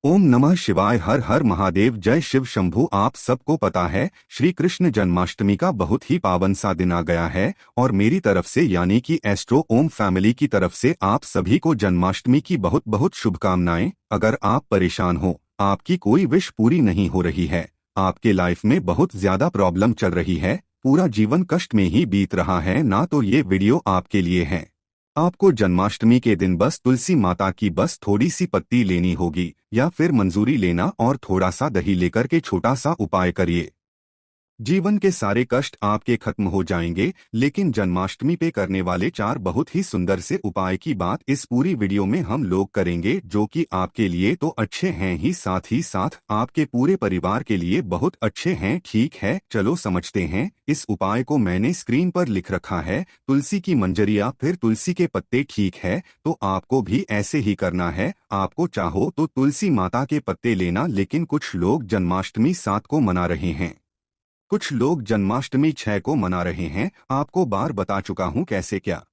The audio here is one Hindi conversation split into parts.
ओम नमः शिवाय। हर हर महादेव। जय शिव शंभू। आप सबको पता है श्री कृष्ण जन्माष्टमी का बहुत ही पावन सा दिन आ गया है और मेरी तरफ से यानी कि एस्ट्रो ओम फैमिली की तरफ से आप सभी को जन्माष्टमी की बहुत बहुत शुभकामनाएं। अगर आप परेशान हो, आपकी कोई विश पूरी नहीं हो रही है, आपके लाइफ में बहुत ज्यादा प्रॉब्लम चल रही है, पूरा जीवन कष्ट में ही बीत रहा है ना, तो ये वीडियो आपके लिए है। आपको जन्माष्टमी के दिन बस तुलसी माता की बस थोड़ी सी पत्ती लेनी होगी या फिर मंजूरी लेना और थोड़ा सा दही लेकर के छोटा सा उपाय करिए। जीवन के सारे कष्ट आपके खत्म हो जाएंगे। लेकिन जन्माष्टमी पे करने वाले 4 बहुत ही सुंदर से उपाय की बात इस पूरी वीडियो में हम लोग करेंगे, जो कि आपके लिए तो अच्छे हैं ही, साथ ही साथ आपके पूरे परिवार के लिए बहुत अच्छे हैं। ठीक है, चलो समझते हैं। इस उपाय को मैंने स्क्रीन पर लिख रखा है। तुलसी की मंजरी या फिर तुलसी के पत्ते। ठीक है, तो आपको भी ऐसे ही करना है। आपको चाहो तो तुलसी माता के पत्ते लेना, लेकिन कुछ लोग जन्माष्टमी 7 को मना रहे हैं, कुछ लोग जन्माष्टमी 6 को मना रहे हैं। आपको बार बता चुका हूं कैसे क्या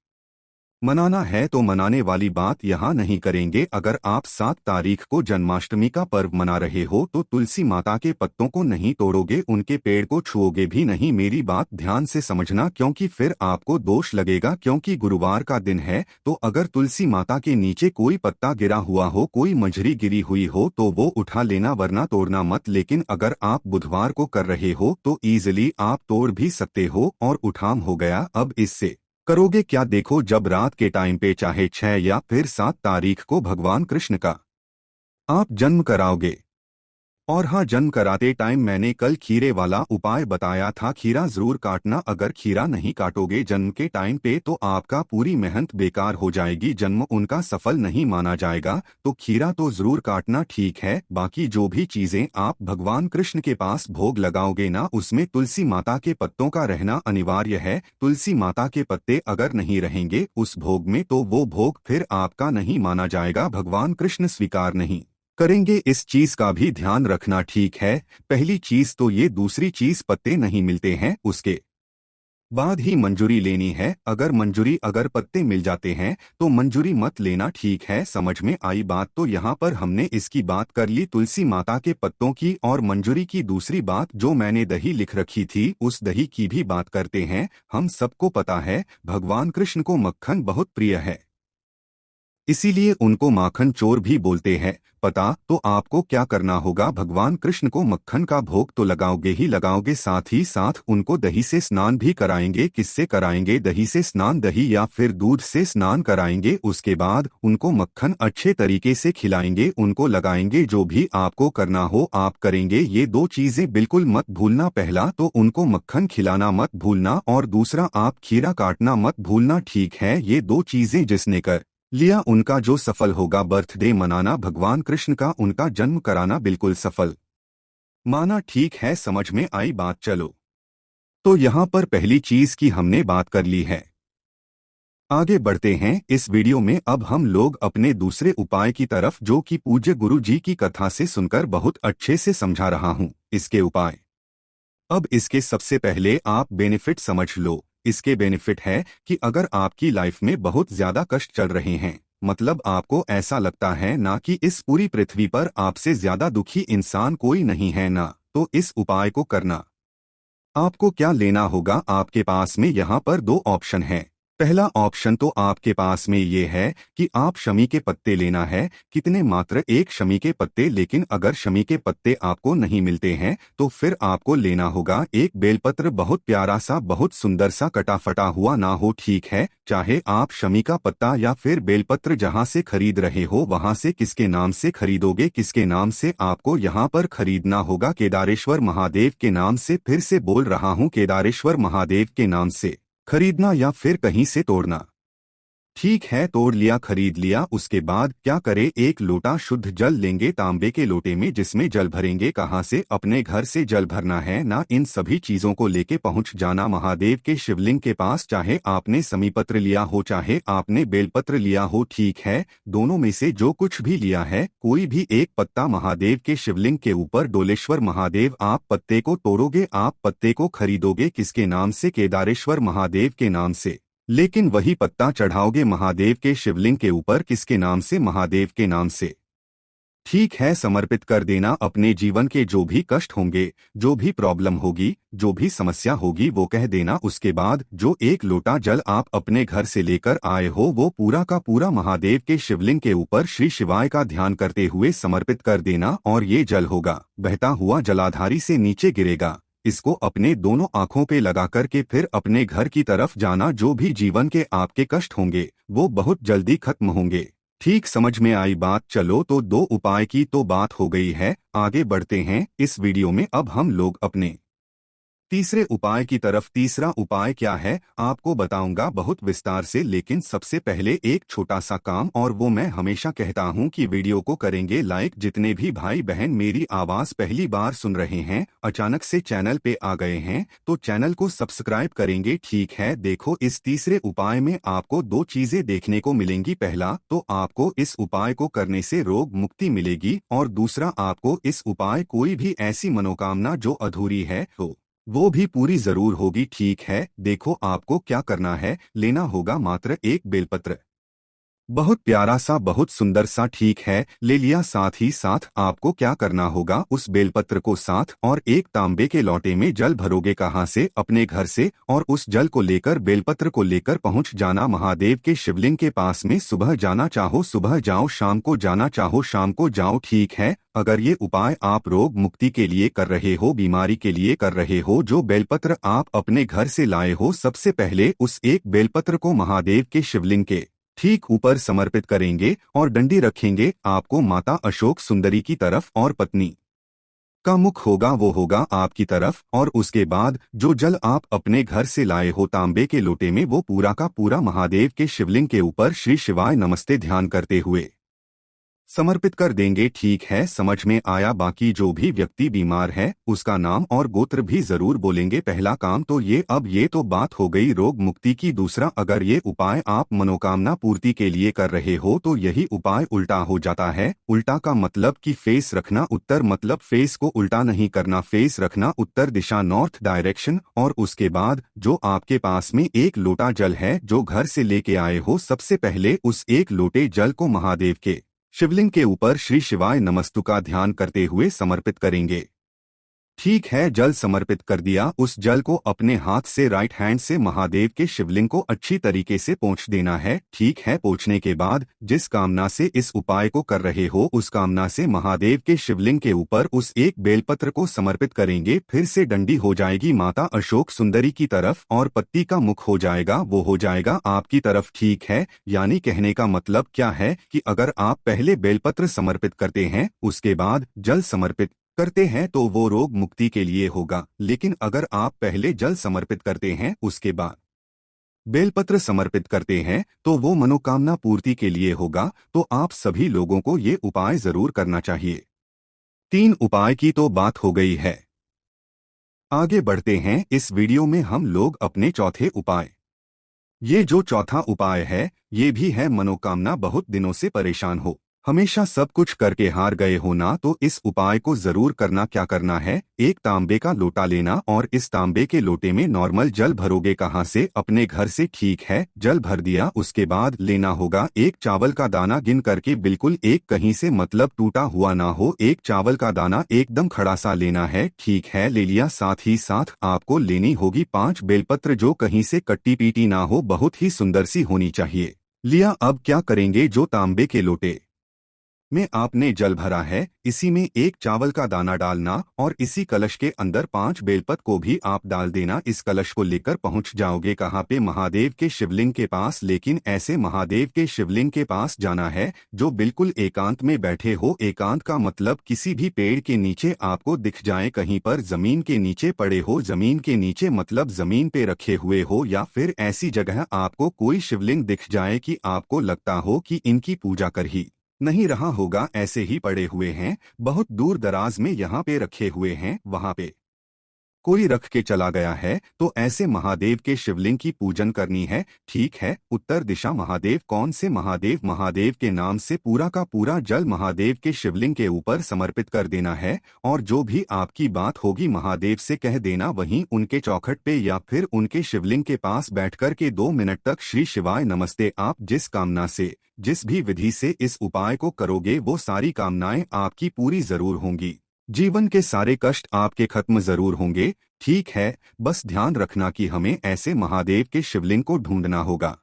मनाना है, तो मनाने वाली बात यहाँ नहीं करेंगे। अगर आप 7 तारीख को जन्माष्टमी का पर्व मना रहे हो तो तुलसी माता के पत्तों को नहीं तोड़ोगे, उनके पेड़ को छुओगे भी नहीं। मेरी बात ध्यान से समझना, क्योंकि फिर आपको दोष लगेगा। क्योंकि गुरुवार का दिन है, तो अगर तुलसी माता के नीचे कोई पत्ता गिरा हुआ हो, कोई मंजरी गिरी हुई हो, तो वो उठा लेना, वरना तोड़ना मत। लेकिन अगर आप बुधवार को कर रहे हो तो ईजिली आप तोड़ भी सकते हो और उठाम हो गया। अब इससे करोगे क्या? देखो, जब रात के टाइम पे चाहे 6 या फिर 7 तारीख को भगवान कृष्ण का आप जन्म कराओगे, और हाँ, जन्म कराते टाइम मैंने कल खीरे वाला उपाय बताया था। खीरा जरूर काटना। अगर खीरा नहीं काटोगे जन्म के टाइम पे तो आपका पूरी मेहनत बेकार हो जाएगी, जन्म उनका सफल नहीं माना जाएगा। तो खीरा तो जरूर काटना। ठीक है, बाकी जो भी चीजें आप भगवान कृष्ण के पास भोग लगाओगे ना, उसमें तुलसी माता के पत्तों का रहना अनिवार्य है। तुलसी माता के पत्ते अगर नहीं रहेंगे उस भोग में, तो वो भोग फिर आपका नहीं माना जाएगा, भगवान कृष्ण स्वीकार नहीं करेंगे। इस चीज का भी ध्यान रखना। ठीक है, पहली चीज तो ये। दूसरी चीज, पत्ते नहीं मिलते हैं उसके बाद ही मंजूरी लेनी है। अगर पत्ते मिल जाते हैं तो मंजूरी मत लेना। ठीक है, समझ में आई बात? तो यहाँ पर हमने इसकी बात कर ली, तुलसी माता के पत्तों की और मंजूरी की। दूसरी बात जो मैंने दही लिख रखी थी, उस दही की भी बात करते हैं। हम सबको पता है भगवान कृष्ण को मक्खन बहुत प्रिय है, इसीलिए उनको माखन चोर भी बोलते हैं। पता तो आपको क्या करना होगा, भगवान कृष्ण को मक्खन का भोग तो लगाओगे ही लगाओगे, साथ ही साथ उनको दही से स्नान भी कराएंगे। किससे कराएंगे? दही से स्नान, दही या फिर दूध से स्नान कराएंगे। उसके बाद उनको मक्खन अच्छे तरीके से खिलाएंगे, उनको लगाएंगे। जो भी आपको करना हो आप करेंगे। ये 2 चीजें बिल्कुल मत भूलना। पहला तो उनको मक्खन खिलाना मत भूलना, और दूसरा आप खीरा काटना मत भूलना। ठीक है, ये 2 चीजें जिसने कर लिया उनका जो सफल होगा, बर्थडे मनाना भगवान कृष्ण का, उनका जन्म कराना बिल्कुल सफल माना। ठीक है, समझ में आई बात? चलो, तो यहाँ पर पहली चीज की हमने बात कर ली है। आगे बढ़ते हैं इस वीडियो में। अब हम लोग अपने दूसरे उपाय की तरफ, जो कि पूज्य गुरु जी की कथा से सुनकर बहुत अच्छे से समझा रहा हूँ इसके उपाय। अब इसके सबसे पहले आप बेनिफिट समझ लो। इसके बेनिफिट है कि अगर आपकी लाइफ में बहुत ज्यादा कष्ट चल रहे हैं, मतलब आपको ऐसा लगता है ना कि इस पूरी पृथ्वी पर आपसे ज्यादा दुखी इंसान कोई नहीं है ना, तो इस उपाय को करना। आपको क्या लेना होगा? आपके पास में यहाँ पर 2 ऑप्शन हैं। पहला ऑप्शन तो आपके पास में ये है कि आप शमी के पत्ते लेना है। कितने? मात्र 1 शमी के पत्ते। लेकिन अगर शमी के पत्ते आपको नहीं मिलते हैं तो फिर आपको लेना होगा एक बेलपत्र, बहुत प्यारा सा, बहुत सुंदर सा, कटा फटा हुआ ना हो। ठीक है, चाहे आप शमी का पत्ता या फिर बेलपत्र जहां से खरीद रहे हो वहां से, किसके नाम से खरीदोगे, किसके नाम से? आपको यहाँ पर खरीदना होगा केदारेश्वर महादेव के नाम से। फिर से बोल रहा हूँ, केदारेश्वर महादेव के नाम से खरीदना, या फिर कहीं से तोड़ना। ठीक है, तोड़ लिया, खरीद लिया। उसके बाद क्या करें? 1 लोटा शुद्ध जल लेंगे, तांबे के लोटे में, जिसमें जल भरेंगे। कहाँ से? अपने घर से जल भरना है ना। इन सभी चीजों को लेके पहुंच जाना महादेव के शिवलिंग के पास। चाहे आपने समीपत्र लिया हो, चाहे आपने बेलपत्र लिया हो, ठीक है, दोनों में से जो कुछ भी लिया है, कोई भी एक पत्ता महादेव के शिवलिंग के ऊपर। डोलेश्वर महादेव, आप पत्ते को तोड़ोगे, आप पत्ते को खरीदोगे। किसके नाम से? केदारेश्वर महादेव के नाम से। लेकिन वही पत्ता चढ़ाओगे महादेव के शिवलिंग के ऊपर। किसके नाम से? महादेव के नाम से। ठीक है, समर्पित कर देना। अपने जीवन के जो भी कष्ट होंगे, जो भी प्रॉब्लम होगी, जो भी समस्या होगी वो कह देना। उसके बाद जो एक लोटा जल आप अपने घर से लेकर आए हो वो पूरा का पूरा महादेव के शिवलिंग के ऊपर श्री शिवाय का ध्यान करते हुए समर्पित कर देना। और ये जल होगा बहता हुआ जलाधारी से नीचे गिरेगा। इसको अपने दोनों आंखों पे लगा कर के फिर अपने घर की तरफ जाना। जो भी जीवन के आपके कष्ट होंगे वो बहुत जल्दी खत्म होंगे। ठीक समझ में आई बात? चलो तो दो उपाय की तो बात हो गई है, आगे बढ़ते हैं इस वीडियो में। अब हम लोग अपने तीसरे उपाय की तरफ। तीसरा उपाय क्या है आपको बताऊंगा बहुत विस्तार से, लेकिन सबसे पहले एक छोटा सा काम। और वो मैं हमेशा कहता हूं कि वीडियो को करेंगे लाइक। जितने भी भाई बहन मेरी आवाज पहली बार सुन रहे हैं, अचानक से चैनल पे आ गए हैं, तो चैनल को सब्सक्राइब करेंगे। ठीक है, देखो इस तीसरे उपाय में आपको दो चीजें देखने को मिलेंगी। पहला तो आपको इस उपाय को करने से रोग मुक्ति मिलेगी, और दूसरा आपको इस उपाय कोई भी ऐसी मनोकामना जो अधूरी है तो वो भी पूरी जरूर होगी। ठीक है, देखो आपको क्या करना है। लेना होगा मात्र एक बेलपत्र, बहुत प्यारा सा, बहुत सुंदर सा। ठीक है, ले लिया। साथ ही साथ आपको क्या करना होगा, उस बेलपत्र को साथ और एक तांबे के लोटे में जल भरोगे कहाँ से? अपने घर से। और उस जल को लेकर, बेलपत्र को लेकर पहुंच जाना महादेव के शिवलिंग के पास में। सुबह जाना चाहो सुबह जाओ, शाम को जाना चाहो शाम को जाओ। ठीक है, अगर ये उपाय आप रोग मुक्ति के लिए कर रहे हो, बीमारी के लिए कर रहे हो, जो बेलपत्र आप अपने घर से लाए हो, सबसे पहले उस एक बेलपत्र को महादेव के शिवलिंग के ठीक ऊपर समर्पित करेंगे और डंडी रखेंगे आपको माता अशोक सुंदरी की तरफ, और पत्नी का मुख होगा वो होगा आपकी तरफ। और उसके बाद जो जल आप अपने घर से लाए हो तांबे के लोटे में, वो पूरा का पूरा महादेव के शिवलिंग के ऊपर श्री शिवाय नमस्ते ध्यान करते हुए समर्पित कर देंगे। ठीक है, समझ में आया? बाकी जो भी व्यक्ति बीमार है उसका नाम और गोत्र भी जरूर बोलेंगे। पहला काम तो ये। अब ये तो बात हो गई रोग मुक्ति की। दूसरा, अगर ये उपाय आप मनोकामना पूर्ति के लिए कर रहे हो तो यही उपाय उल्टा हो जाता है। उल्टा का मतलब कि फेस रखना उत्तर, मतलब फेस को उल्टा नहीं करना, फेस रखना उत्तर दिशा, नॉर्थ डायरेक्शन। और उसके बाद जो आपके पास में एक लोटा जल है जो घर से लेके आए हो, सबसे पहले उस एक लोटे जल को महादेव के शिवलिंग के ऊपर श्री शिवाय नमस्तु का ध्यान करते हुए समर्पित करेंगे। ठीक है, जल समर्पित कर दिया। उस जल को अपने हाथ से, राइट हैंड से महादेव के शिवलिंग को अच्छी तरीके से पोंछ देना है। ठीक है, पोंछने के बाद जिस कामना से इस उपाय को कर रहे हो, उस कामना से महादेव के शिवलिंग के ऊपर उस एक बेलपत्र को समर्पित करेंगे। फिर से डंडी हो जाएगी माता अशोक सुंदरी की तरफ, और पत्ती का मुख हो जाएगा वो हो जाएगा आपकी तरफ। ठीक है, यानी कहने का मतलब क्या है कि अगर आप पहले बेलपत्र समर्पित करते हैं, उसके बाद जल समर्पित करते हैं, तो वो रोग मुक्ति के लिए होगा। लेकिन अगर आप पहले जल समर्पित करते हैं, उसके बाद बेलपत्र समर्पित करते हैं, तो वो मनोकामना पूर्ति के लिए होगा। तो आप सभी लोगों को ये उपाय जरूर करना चाहिए। तीन उपाय की तो बात हो गई है, आगे बढ़ते हैं इस वीडियो में हम लोग अपने चौथे उपाय। ये जो चौथा उपाय है, ये भी है मनोकामना। बहुत दिनों से परेशान हो, हमेशा सब कुछ करके हार गए हो ना, तो इस उपाय को जरूर करना। क्या करना है, एक तांबे का लोटा लेना और इस तांबे के लोटे में नॉर्मल जल भरोगे कहाँ से? अपने घर से। ठीक है, जल भर दिया। उसके बाद लेना होगा एक चावल का दाना, गिन करके, बिल्कुल एक कहीं से मतलब टूटा हुआ ना हो, एक चावल का दाना एकदम खड़ा सा लेना है। ठीक है, ले लिया। साथ ही साथ आपको लेनी होगी 5 बेलपत्र, जो कहीं से कट्टी पीटी ना हो, बहुत ही सुंदर सी होनी चाहिए। लिया। अब क्या करेंगे, जो तांबे के लोटे में आपने जल भरा है, इसी में एक चावल का दाना डालना और इसी कलश के अंदर 5 बेलपत्र को भी आप डाल देना। इस कलश को लेकर पहुंच जाओगे कहाँ पे? महादेव के शिवलिंग के पास। लेकिन ऐसे महादेव के शिवलिंग के पास जाना है जो बिल्कुल एकांत में बैठे हो। एकांत का मतलब किसी भी पेड़ के नीचे आपको दिख जाए, कहीं पर जमीन के नीचे पड़े हो। जमीन के नीचे मतलब जमीन पे रखे हुए हो, या फिर ऐसी जगह आपको कोई शिवलिंग दिख जाए कि आपको लगता हो कि इनकी पूजा कर ही नहीं रहा होगा, ऐसे ही पड़े हुए हैं, बहुत दूर दराज में यहाँ पे रखे हुए हैं। वहाँ पे कोई रख के चला गया है तो ऐसे महादेव के शिवलिंग की पूजन करनी है। ठीक है, उत्तर दिशा महादेव। कौन से महादेव? महादेव के नाम से पूरा का पूरा जल महादेव के शिवलिंग के ऊपर समर्पित कर देना है और जो भी आपकी बात होगी महादेव से कह देना। वहीं उनके चौखट पे या फिर उनके शिवलिंग के पास बैठकर के 2 मिनट तक श्री शिवाय नमस्ते। आप जिस कामना से, जिस भी विधि से इस उपाय को करोगे वो सारी कामनाएं आपकी पूरी जरूर होंगी। जीवन के सारे कष्ट आपके खत्म जरूर होंगे। ठीक है, बस ध्यान रखना कि हमें ऐसे महादेव के शिवलिंग को ढूंढना होगा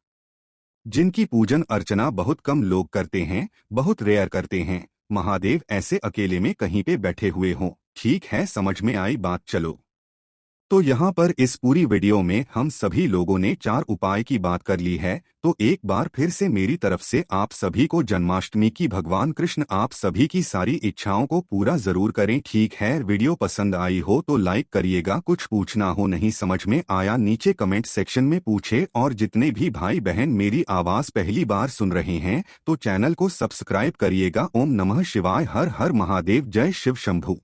जिनकी पूजन अर्चना बहुत कम लोग करते हैं, बहुत रेयर करते हैं। महादेव ऐसे अकेले में कहीं पे बैठे हुए हों। ठीक है, समझ में आई बात। चलो, तो यहाँ पर इस पूरी वीडियो में हम सभी लोगों ने 4 उपाय की बात कर ली है। तो एक बार फिर से मेरी तरफ से आप सभी को जन्माष्टमी की भगवान कृष्ण आप सभी की सारी इच्छाओं को पूरा जरूर करें। ठीक है, वीडियो पसंद आई हो तो लाइक करिएगा। कुछ पूछना हो, नहीं समझ में आया, नीचे कमेंट सेक्शन में पूछे। और जितने भी भाई बहन मेरी आवाज पहली बार सुन रहे हैं तो चैनल को सब्सक्राइब करिएगा। ओम नमः शिवाय। हर हर महादेव। जय शिव शंभू।